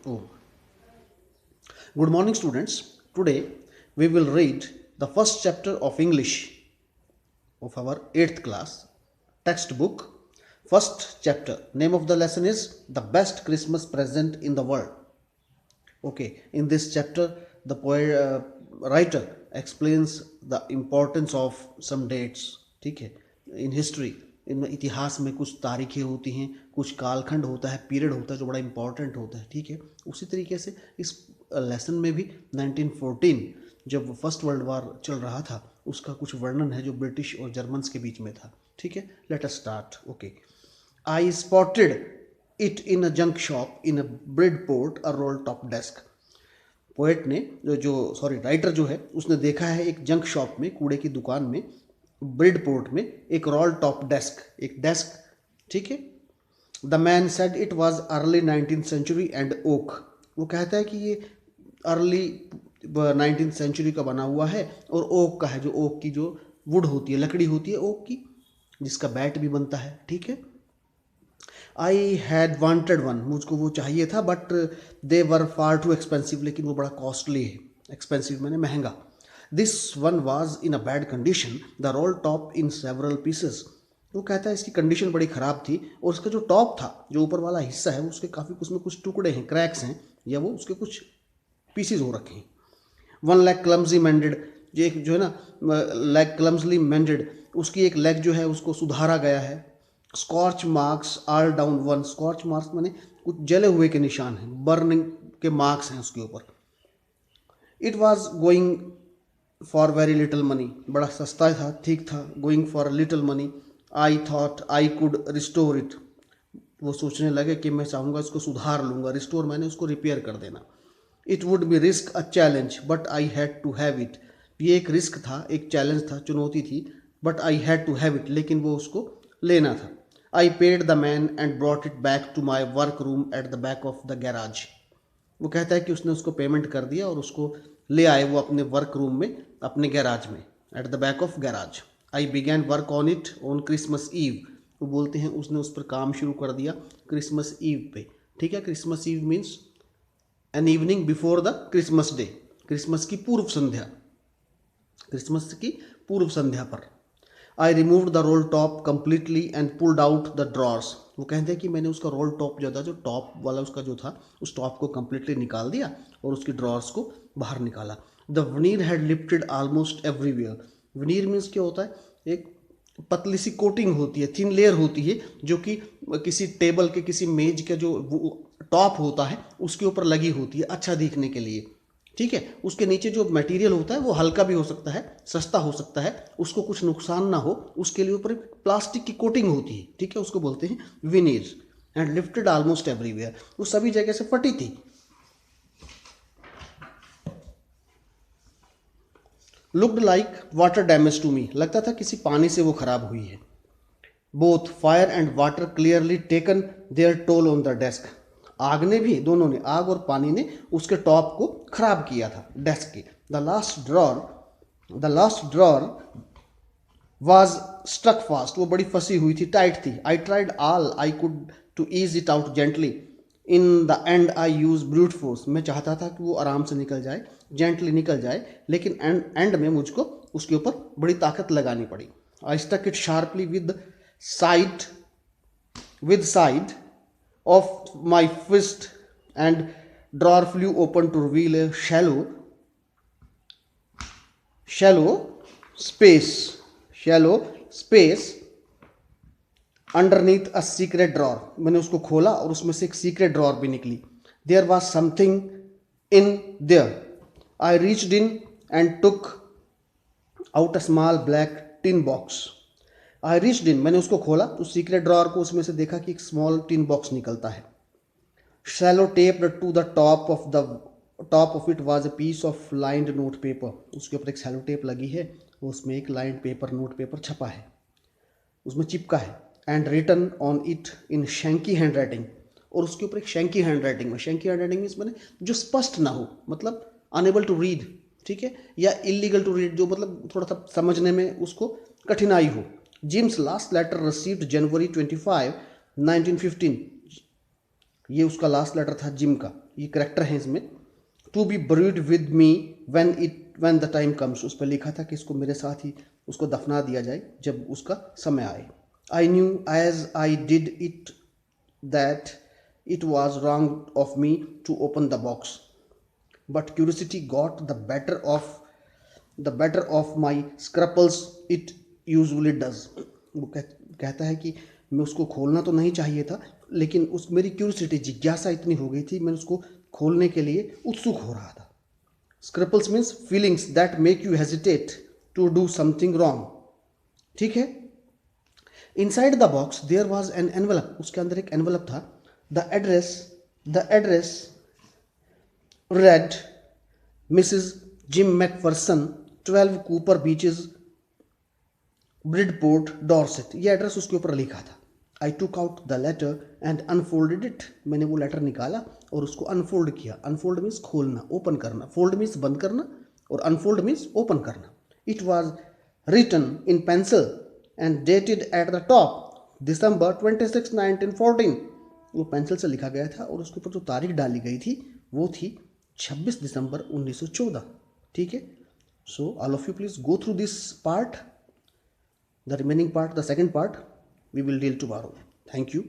Oh, good morning, students. Today we will read the first chapter of English of our 8th class textbook. First chapter. Name of the lesson is The Best Christmas Present in the World. Okay, in this chapter, the writer explains the importance of some dates. ठीक है, in history, इन इतिहास में कुछ तारीखें होती हैं, कुछ कालखंड होता है, पीरियड होता है जो बड़ा इंपॉर्टेंट होता है. ठीक है, उसी तरीके से इस लेसन में भी 1914 जब फर्स्ट वर्ल्ड वार चल रहा था उसका कुछ वर्णन है जो ब्रिटिश और जर्मन्स के बीच में था. ठीक है, let us start. Okay, I spotted it in a junk shop in a Bridport, a roll top desk. Poet ने राइटर जो है उसने देखा है एक जंक शॉप में, कूड़े की दुकान में, ब्रिडपोर्ट में एक रोल टॉप डेस्क, एक डेस्क. ठीक है, the man said it was early 19th century and oak. वो कहता है कि ये अर्ली 19th सेंचुरी का बना हुआ है और ओक का है, जो ओक की जो वुड होती है, लकड़ी होती है ओक की, जिसका बैट भी बनता है. ठीक है, आई हैड वांटेड वन, मुझको वो चाहिए था, but they were far too expensive, लेकिन वो बड़ा कॉस्टली है. एक्सपेंसिव मैंने महंगा. This one was in a bad condition, the roll top in several pieces. वो कहता है इसकी कंडीशन बड़ी ख़राब थी और उसका जो टॉप था, जो ऊपर वाला हिस्सा है, उसके काफ़ी उसमें कुछ टुकड़े हैं, क्रैक्स हैं, या वो उसके कुछ पीसीज हो रखे हैं. वन लेग क्लम्जी मेंडेड, जो एक जो है ना लेग क्लम्जली मेंडेड, उसकी एक लेग जो है उसको सुधारा गया है. स्कॉच मार्क्स आल डाउन वन, स्कॉच मार्क्स माने कुछ जले हुए के निशान हैं, बर्निंग के मार्क्स हैं उसके ऊपर. It was going for very little money, बड़ा सस्ता था, ठीक था. Going for little money, I thought I could restore it. वो सोचने लगे कि मैं चाहूँगा इसको सुधार लूँगा. रिस्टोर मैंने उसको रिपेयर कर देना. It would be risk a challenge but I had to have it. ये एक रिस्क था, एक चैलेंज था, चुनौती थी, but I had to have it, लेकिन वो उसको लेना था. I paid the man and brought it back to my work room at the back of the garage. वो कहता है कि उसने उसको पेमेंट कर दिया और उसको ले आए वो अपने वर्क रूम में, अपने गैराज में, at the back of garage. I began work on it on Christmas Eve. वो बोलते हैं उसने उस पर काम शुरू कर दिया क्रिसमस ईव पे. ठीक है, Christmas eve means an evening before the Christmas day, Christmas की पूर्व संध्या, क्रिसमस की पूर्व संध्या पर. I removed the roll top completely and pulled out the drawers. वो कहते हैं कि मैंने उसका रोल टॉप जो था, जो टॉप वाला उसका जो था, उस टॉप को कम्प्लीटली निकाल दिया और उसकी ड्रॉर्स को बाहर निकाला. The veneer had lifted almost everywhere. Veneer means क्या होता है, एक पतली सी कोटिंग होती है, थिन लेयर होती है, जो कि किसी टेबल के, किसी मेज के जो टॉप होता है उसके ऊपर लगी होती है अच्छा दिखने के लिए. ठीक है, उसके नीचे जो मटेरियल होता है वो हल्का भी हो सकता है, सस्ता हो सकता है, उसको कुछ नुकसान ना हो उसके लिए ऊपर प्लास्टिक की कोटिंग होती है. ठीक है, उसको बोलते हैं veneer. And lifted almost everywhere, वो सभी जगह से फटी थी. Looked like water damage to me, लगता था किसी पानी से वो खराब हुई है. Both fire and water clearly taken their toll on the desk. आग ने भी, दोनों ने, आग और पानी ने उसके टॉप को खराब किया था डेस्क के. The last drawer was struck fast, वो बड़ी फंसी हुई थी, टाइट थी. I tried all I could to ease it out gently, in the end I use brute force. मैं चाहता था कि वो आराम से निकल जाए, जेंटली निकल जाए, लेकिन एंड में मुझको उसके ऊपर बड़ी ताकत लगानी पड़ी. I stuck it sharply side side of my fist and drawer flew open to reveal a shallow space underneath a secret drawer. मैंने उसको खोला और उसमें से एक सीक्रेट ड्रॉर भी निकली. There was something in there. I reached in and took out a small black tin box. I reached in, मैंने उसको खोला, उस सीक्रेट ड्रॉअर को, उसमें से देखा कि एक स्मॉल टिन बॉक्स निकलता है. Sellotaped to the top of it was a piece of lined note paper. उसके ऊपर एक शैलो टेप लगी है, उसमें एक लाइंड पेपर, नोट पेपर छपा है, उसमें चिपका है. And written on it in shaky hand writing, और उसके ऊपर एक शैंकी हैंड राइटिंग में, शैंकी हैंड राइटिंग मीन्स मैंने जो स्पष्ट ना हो, मतलब अनेबल टू रीड. ठीक है, या इलीगल टू रीड, जो मतलब थोड़ा सा समझने में उसको कठिनाई हो. Jim's last letter received January 25, 1915. ये उसका लास्ट लेटर था जिम का, ये करेक्टर है इसमें। To be buried with me when the time comes, उस पर लिखा था कि इसको मेरे साथ ही उसको दफना दिया जाए जब उसका समय आए। I knew as I did it that it was wrong of me to open the box but curiosity got the better of my scruples it usually does. वो कहता है कि मैं उसको खोलना तो नहीं चाहिए था, लेकिन उस मेरी क्यूरियोसिटी जिज्ञासा इतनी हो गई थी, मैं उसको खोलने के लिए उत्सुक हो रहा था। Scruples means feelings that make you hesitate to do something wrong. ठीक है। Inside the box there was an envelope, उसके अंदर एक एनवलप था। The address read Mrs Jim McPherson 12 Cooper Beeches Bridport Dorset, ये एड्रेस उसके ऊपर लिखा था। I took out the letter and unfolded it, मैंने वो लेटर निकाला और उसको अनफोल्ड किया। अनफोल्ड मीन्स खोलना, ओपन करना। फोल्ड मीन्स बंद करना और अनफोल्ड मीन्स ओपन करना। It was written in pencil and dated at the top December 26, 1914। वो पेंसिल से लिखा गया था और उसके ऊपर जो तारीख डाली गई थी वो थी 26 दिसंबर 1914। ठीक है। So all of you please go through this part. The remaining part, the second part, we will deal tomorrow. Thank you.